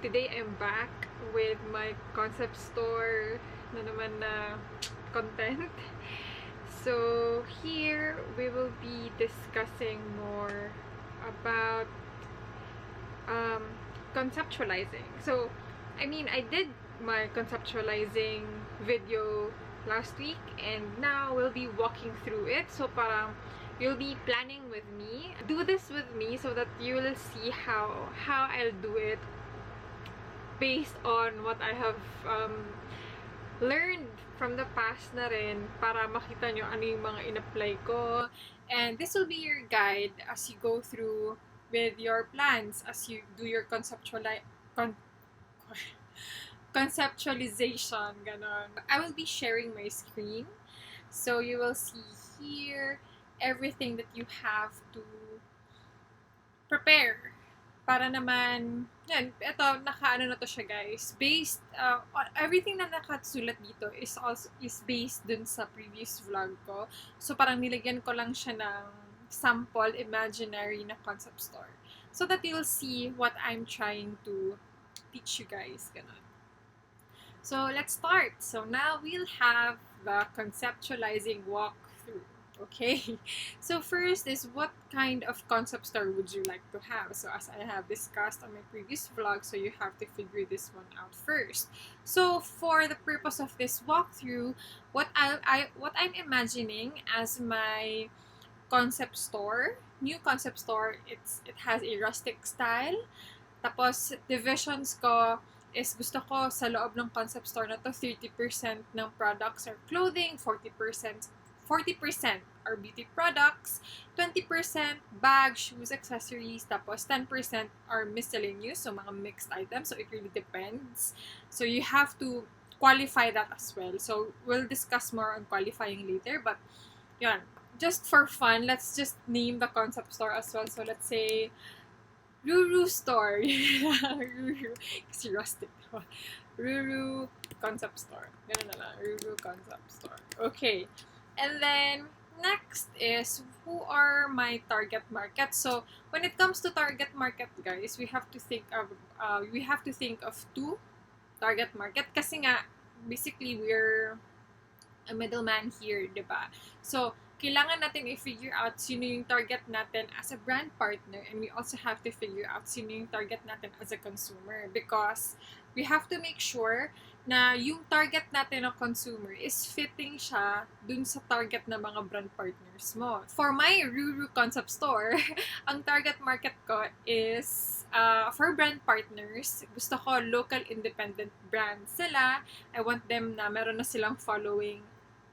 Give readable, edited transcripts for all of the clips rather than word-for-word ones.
Today I'm back with my concept store na naman na content. So here we will be discussing more about conceptualizing. So I did my conceptualizing video last week and now we'll be walking through it. So parang you'll be planning with me. Do this with me so that you will see how I'll do it based on what I have learned from the past na rin para makita nyo ano yung mga in-apply ko. And this will be your guide as you go through with your plans, as you do your conceptualization, ganon. I will be sharing my screen. So you will see here everything that you have to prepare. Para naman, yan, ito, naka-ano na to siya guys. Based, everything na nakasulat dito is based dun sa previous vlog ko. So parang nilagyan ko lang siya ng sample imaginary na concept store. So that you'll see what I'm trying to teach you guys. Ganun. So let's start. So now we'll have the conceptualizing walkthrough. Okay, so first is what kind of concept store would you like to have? So as I have discussed on my previous vlog, so you have to figure this one out first. So for the purpose of this walkthrough, what I'm imagining as my concept store, new concept store, it has a rustic style. Tapos divisions ko is gusto ko sa loob ng concept store na to 30% ng products are clothing, 40% are beauty products, 20% bags, shoes, accessories, tapos 10% are miscellaneous, so mga mixed items, so it really depends. So you have to qualify that as well. So we'll discuss more on qualifying later, but yun, just for fun, let's just name the concept store as well. So let's say Ruru store. Ruru, kasi rustic. Ruru concept store. Ganun na lang. Ruru concept store. Okay. And then, next is, who are my target market? So, when it comes to target market, guys, we have to think of two target market. Kasi nga, basically, we're a middleman here, diba? So, kailangan natin i-figure out sino yung target natin as a brand partner, and we also have to figure out sino yung target natin as a consumer, because we have to make sure na yung target natin ng consumer is fitting siya dun sa target ng mga brand partners mo. For my Ruru concept store, ang target market ko is for brand partners. Gusto ko local independent brands sila. I want them na meron na silang following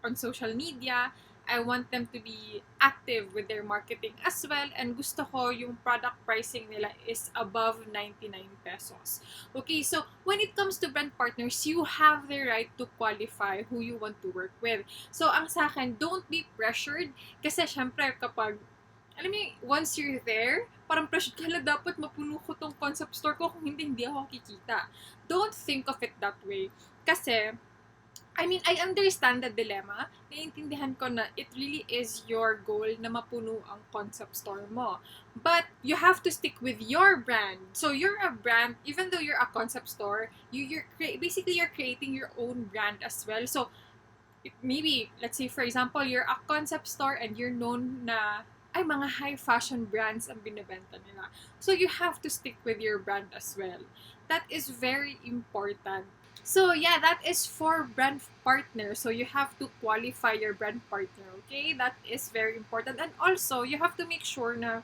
on social media. I want them to be active with their marketing as well, and gusto ko yung product pricing nila is above 99 pesos. Okay, so when it comes to brand partners, you have the right to qualify who you want to work with. So ang sa akin, don't be pressured, kasi syempre kapag, alam mo, once you're there, parang pressured ka, dapat mapuno ko tong concept store ko, kung hindi ako kikita. Don't think of it that way. Kasi, I understand the dilemma. Naiintindihan ko na it really is your goal na mapuno ang concept store mo. But you have to stick with your brand. So you're a brand, even though you're a concept store, you're creating your own brand as well. So maybe, let's say for example, you're a concept store and you're known na ay mga high fashion brands ang binibenta nila. So you have to stick with your brand as well. That is very important. So yeah, that is for brand partner. So you have to qualify your brand partner, okay? That is very important. And also, you have to make sure na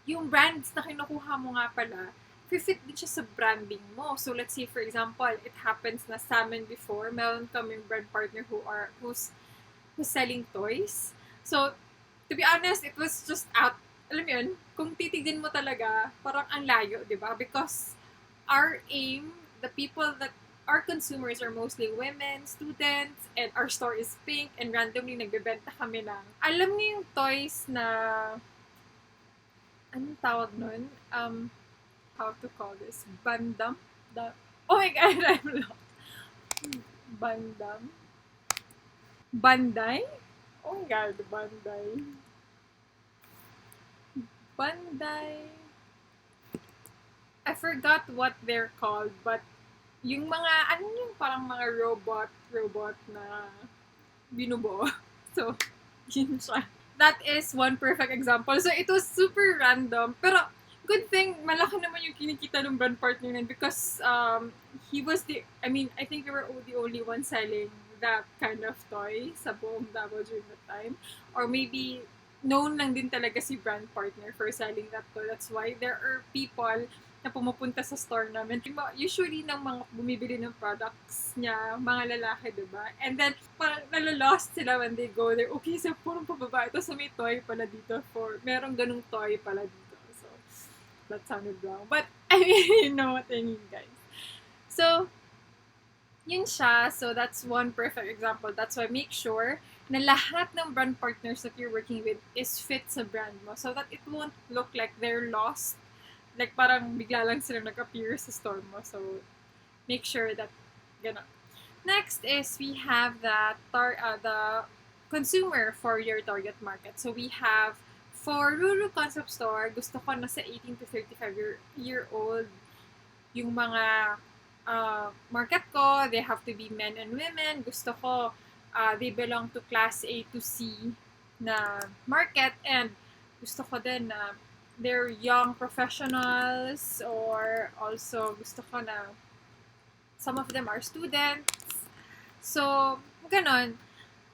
yung brands na kinukuha mo nga pala, fit din siya sa branding mo. So let's say for example, it happens na sa amin before, meron kaming brand partner who's selling toys. So to be honest, it was just out, alam mo yun, kung titignan mo talaga, parang ang layo, di ba? Because our aim, our consumers are mostly women, students, and our store is pink, and randomly nagbebenta kami ng, alam niyo yung toys na, anong tawag nun? How to call this? Bandam? Oh my God, I'm lost. Bandam? Banday? Oh my God, Banday. Banday. I forgot what they're called, but yung mga, ano yung parang mga robot na binubuo. So, yun siya. That is one perfect example. So, it was super random. Pero, good thing, malaki naman yung kinikita ng brand partner nun because he was I think we were the only one selling that kind of toy sa buong Davao during that time. Or maybe, known lang din talaga si brand partner for selling that toy. That's why there are people na pumupunta sa store namin. Usually, ng mga bumibili ng products niya, mga lalaki, diba? And then, parang nalolost sila when they go there. Okay, so purong pababa. Ito sa may toy pala dito. Merong ganung toy pala dito. So, that sounded wrong. But, I mean, you know what I mean, guys. So, yun siya. So, that's one perfect example. That's why make sure na lahat ng brand partners that you're working with is fit sa brand mo so that it won't look like they're lost. Like, parang bigla lang sila nag-appear sa store mo. So, make sure that gano'n. Next is we have the consumer for your target market. So, we have for Ruru Concept Store, gusto ko na sa 18 to 35-year-old yung mga market ko. They have to be men and women. Gusto ko they belong to class A to C na market and gusto ko din na they're young professionals or also gusto ko na some of them are students. So, ganon.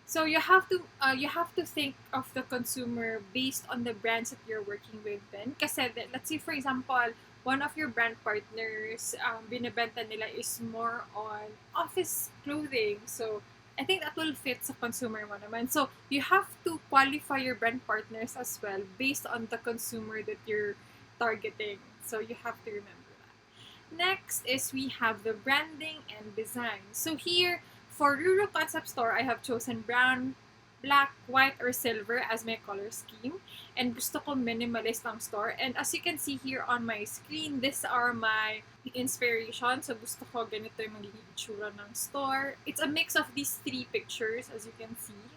So you have to think of the consumer based on the brands that you're working with then. Kasi let's say for example, one of your brand partners binebenta nila is more on office clothing. So I think that will fit sa consumer mo naman. So, you have to qualify your brand partners as well based on the consumer that you're targeting. So, you have to remember that. Next is we have the branding and design. So, here, for Ruru Concept Store, I have chosen brown, black, white, or silver as my color scheme. And gusto ko minimalist ang store. And as you can see here on my screen, these are my inspiration. So, gusto ko ganito yung magiging itsura ng store. It's a mix of these three pictures, as you can see.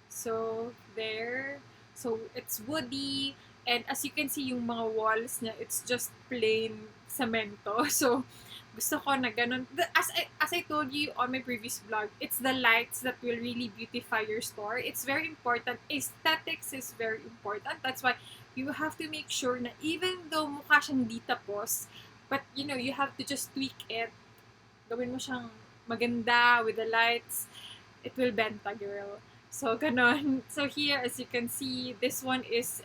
So, there. So, it's woody. And as you can see, yung mga walls niya, it's just plain cemento. So, gusto ko na ganun. As I told you on my previous vlog, it's the lights that will really beautify your store. It's very important. Aesthetics is very important. That's why you have to make sure na even though mukha siyang di tapos, but you have to just tweak it. Gawin mo siyang maganda with the lights. It will benta, girl. So, ganon. So, here, as you can see, this one is,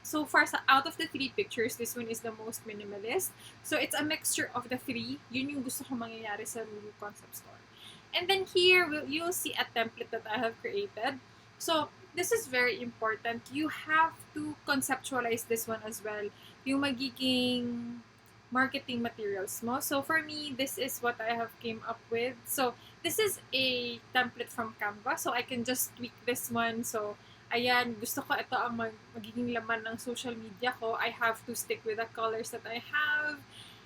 so far, out of the three pictures, this one is the most minimalist. So, it's a mixture of the three. Yun yung gusto ko mangyayari sa Ruru Concept Store. And then here, you'll see a template that I have created. So, this is very important. You have to conceptualize this one as well. Yung magiging marketing materials mo. So, for me, this is what I have came up with. So, this is a template from Canva. So, I can just tweak this one. So, ayan, gusto ko ito ang magiging laman ng social media ko. I have to stick with the colors that I have.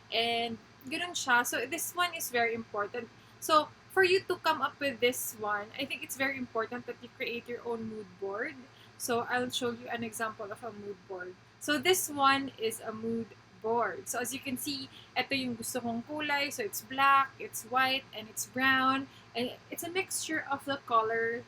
And, ganun siya. So, this one is very important. So, for you to come up with this one, I think it's very important that you create your own mood board. So, I'll show you an example of a mood board. So, this one is a mood board. So, as you can see, ito yung gusto kong kulay. So, it's black, it's white, and it's brown. And it's a mixture of the color.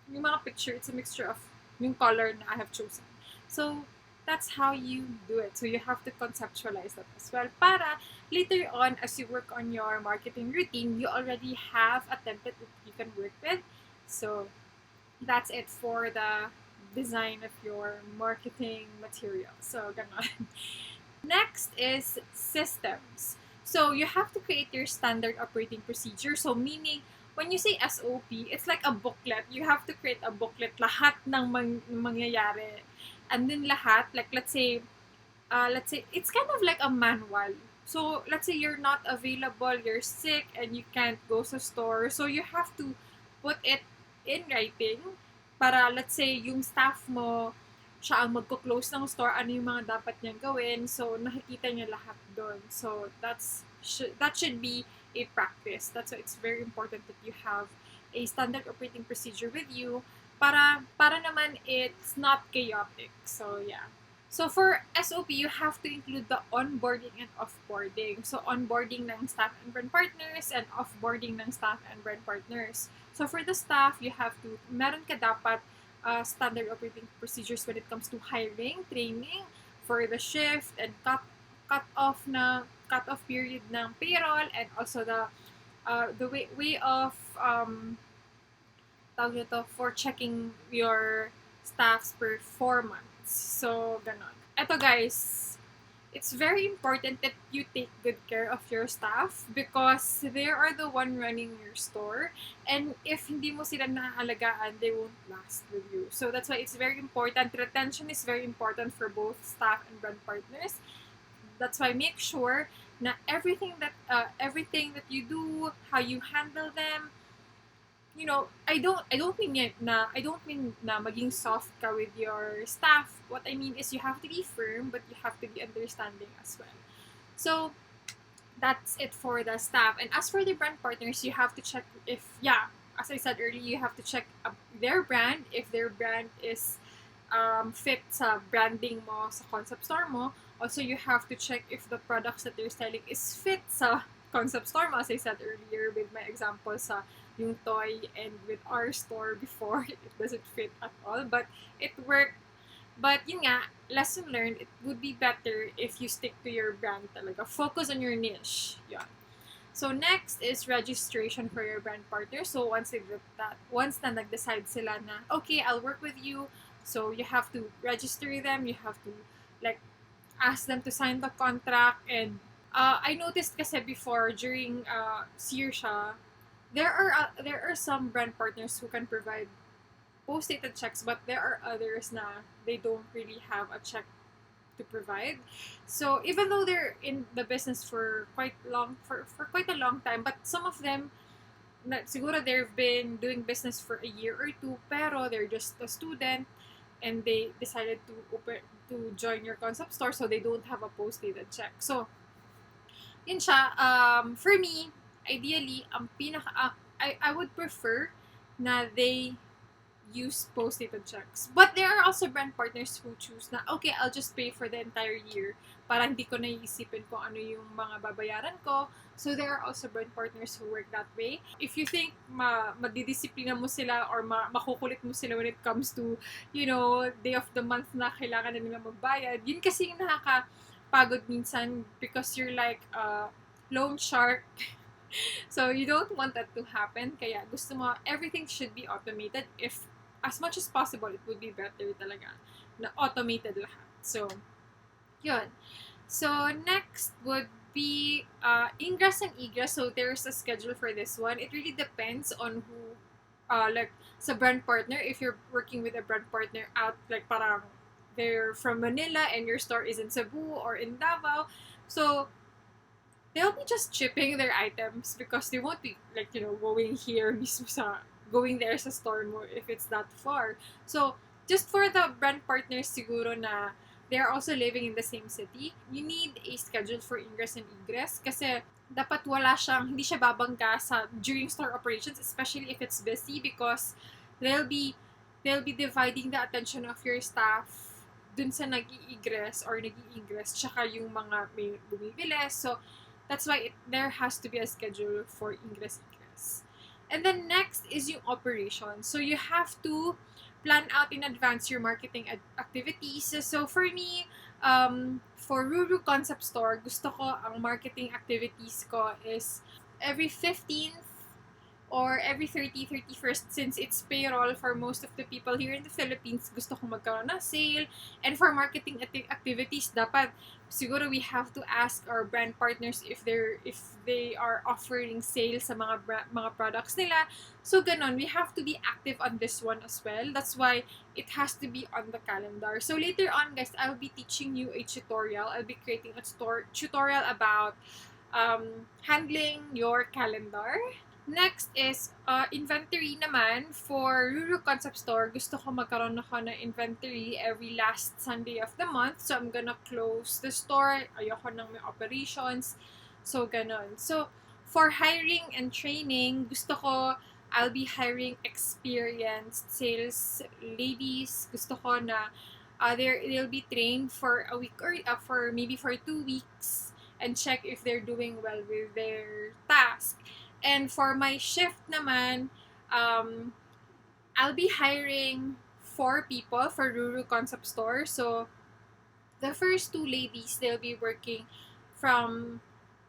Yung mga picture, it's a mixture of yung color na I have chosen. So, that's how you do it. So, you have to conceptualize that as well. Para later on, as you work on your marketing routine, you already have a template that you can work with. So, that's it for the design of your marketing material. So, ganon. Next is systems. So, you have to create your standard operating procedure. So, meaning, when you say SOP, it's like a booklet. You have to create a booklet. Lahat ng mangyayari. And then lahat, like let's say, it's kind of like a manual. So, let's say you're not available, you're sick, and you can't go sa store. So, you have to put it in writing para, let's say, yung staff mo, siya ang magko-close ng store, ano yung mga dapat niyang gawin. So, nakikita niya lahat doon. So, that should be a practice. That's why it's very important that you have a standard operating procedure with you para naman it's not chaotic. So, yeah. So for SOP, you have to include the onboarding and offboarding. So onboarding ng staff and brand partners and offboarding ng staff and brand partners. So for the staff, you have to, meron ka dapat standard operating procedures when it comes to hiring, training, for the shift, and cut off period ng payroll, and also the way of tawag nito, for checking your staff's performance. So, ganon. Eto guys, it's very important that you take good care of your staff because they are the one running your store, and if hindi mo sila naaalagaan, they won't last with you. So that's why it's very important. Retention is very important for both staff and brand partners. That's why make sure na everything that you do, how you handle them, I don't mean na maging soft ka with your staff. What I mean is you have to be firm, but you have to be understanding as well. So that's it for the staff. And as for the brand partners, you have to check as I said earlier, you have to check their brand, if their brand is fit sa branding mo sa concept store mo. Also, you have to check if the products that they're selling is fit sa concept store mo, as I said earlier with my example sa yung toy, and with our store before, it doesn't fit at all, but it worked. But yun nga, lesson learned, it would be better if you stick to your brand talaga. Focus on your niche. Yun. So next is registration for your brand partner. So once na nag-decide sila na, okay, I'll work with you, so you have to register them, you have to like ask them to sign the contract. And I noticed kasi before during Sirsha, there are some brand partners who can provide post-dated checks, but there are others na they don't really have a check to provide. So even though they're in the business for quite a long time, but some of them siguro they've been doing business for a year or two, pero they're just a student and they decided to join your concept store, so they don't have a post-dated check. So yun siya. For me, ideally, I would prefer na they use post-dated checks. But there are also brand partners who choose na, okay, I'll just pay for the entire year para hindi ko naiisipin kung ano yung mga babayaran ko. So there are also brand partners who work that way. If you think madidisiplina mo sila or makukulit mo sila when it comes to, day of the month na kailangan na nila magbayad, yun kasi yung nakakapagod minsan because you're like a loan shark. So you don't want that to happen. Kaya gusto mo, everything should be automated. If as much as possible, it would be better talaga na automated lahat. So, yun. So, next would be Ingress and IGR. So, there's a schedule for this one. It really depends on who, sa brand partner. If you're working with a brand partner out, like parang they're from Manila and your store is in Cebu or in Davao. So, they'll be just shipping their items because they won't be going there sa store mo if it's that far. So, just for the brand partners siguro na they're also living in the same city, you need a schedule for Ingress and Egress kasi dapat hindi siya babangga during store operations, especially if it's busy, because they'll be dividing the attention of your staff dun sa nag-i-egress or nag-i-ingress tsaka yung mga may bumibili. So, that's why there has to be a schedule for Ingress and Egress. And then next is yung operation. So you have to plan out in advance your marketing activities. So for me, for Ruru Concept Store, gusto ko ang marketing activities ko is every 15th or every 31st, since it's payroll for most of the people here in the Philippines, gusto ko magkaroon ng sale. And for marketing activities, dapat siguro we have to ask our brand partners if they are offering sales sa mga products nila. So ganon, we have to be active on this one as well. That's why it has to be on the calendar. So later on, guys, I'll be teaching you a tutorial. I'll be creating a tutorial about handling your calendar. Next is inventory naman. For Ruru Concept Store, gusto ko magkaroon ako ng inventory every last Sunday of the month. So, I'm gonna close the store. Ayoko nang may operations. So, ganon. So, for hiring and training, gusto ko I'll be hiring experienced sales ladies. Gusto ko na They'll be trained for a week or for 2 weeks and check if they're doing well with their task. And for my shift naman, um, I'll be hiring 4 people for Ruru Concept Store. So the first two ladies, from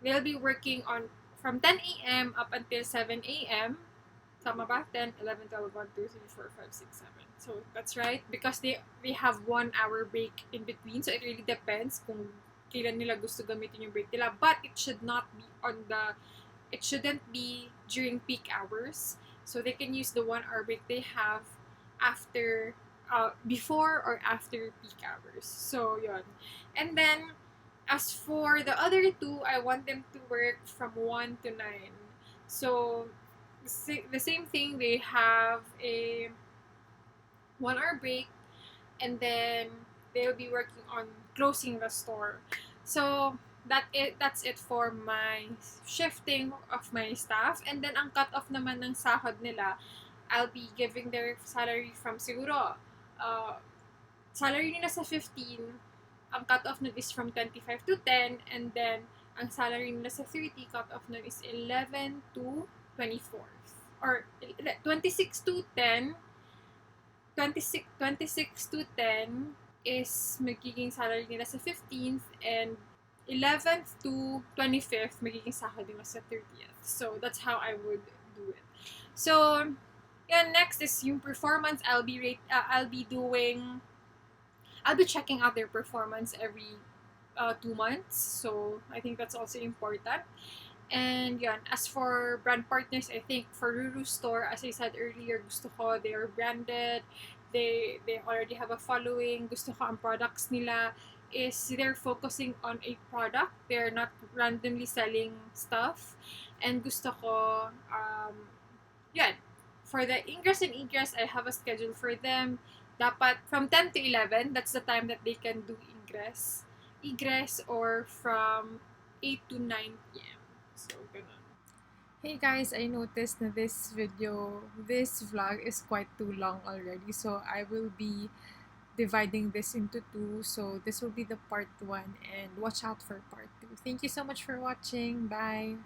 they'll be working on from 10 a.m. up until 7 a.m. Tama ba? 10, 11, 12, 1, 2, 3, 4, 5, 6, 7. So that's right. Because they have 1 hour break in between. So it really depends kung kailan nila gusto gamitin yung break nila. But it shouldn't be during peak hours. So they can use the 1 hour break they have after, before or after peak hours. So yun. And then, as for the other two, I want them to work from 1 to 9. So, the same thing, they have a 1 hour break, and then they'll be working on closing the store. So, that's it for my shifting of my staff. And then, ang cut-off naman ng sahod nila, I'll be giving their salary from siguro, salary nila sa 15, ang cut-off nun is from 25 to 10, and then ang salary nila sa 30, cut-off nun is 11 to 24. Or 26 to 10, 26 to 10 is magiging salary nila sa 15th, and 11th to 25th magiging sahod nila sa 30th. So that's how I would do it. So, yeah, next is yung performance. I'll be checking out their performance every 2 months. So I think that's also important. And yun, as for brand partners, I think for Ruru Store, as I said earlier, gusto ko they are branded. They already have a following. Gusto ko ang products nila is they're focusing on a product. They're not randomly selling stuff. And gusto ko, yun, for the Ingress and IGR, I have a schedule for them. Dapat from 10 to 11, that's the time that they can do egress, or from 8 to 9 p.m. So, ganun. Hey guys, I noticed that this vlog is quite too long already. So, I will be dividing this into two. So, this will be the part 1, and watch out for part 2. Thank you so much for watching. Bye!